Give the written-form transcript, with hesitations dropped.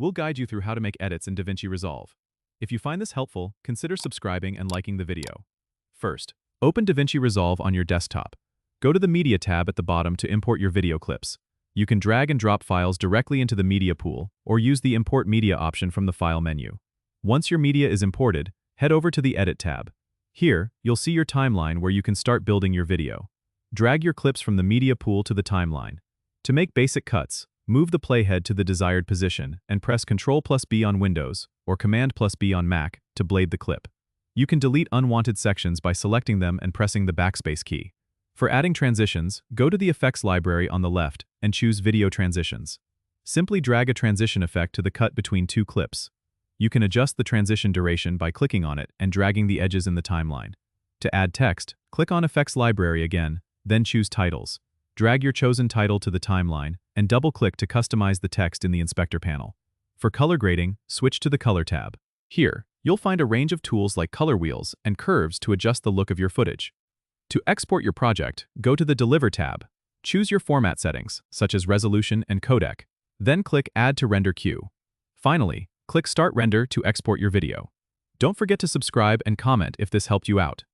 We'll guide you through how to make edits in DaVinci Resolve. If you find this helpful, consider subscribing and liking the video. First, open DaVinci Resolve on your desktop. Go to the Media tab at the bottom to import your video clips. You can drag and drop files directly into the media pool or use the Import Media option from the File menu. Once your media is imported, head over to the Edit tab. Here, you'll see your timeline where you can start building your video. Drag your clips from the media pool to the timeline. To make basic cuts, move the playhead to the desired position and press Ctrl+B on Windows or Command+B on Mac to blade the clip. You can delete unwanted sections by selecting them and pressing the backspace key. For adding transitions, go to the Effects library on the left and choose Video Transitions. Simply drag a transition effect to the cut between two clips. You can adjust the transition duration by clicking on it and dragging the edges in the timeline. To add text, click on Effects library again, then choose Titles. Drag your chosen title to the timeline and double-click to customize the text in the Inspector panel. For color grading, switch to the Color tab. Here, you'll find a range of tools like color wheels and curves to adjust the look of your footage. To export your project, go to the Deliver tab. Choose your format settings, such as resolution and codec. Then click Add to Render Queue. Finally, click Start Render to export your video. Don't forget to subscribe and comment if this helped you out.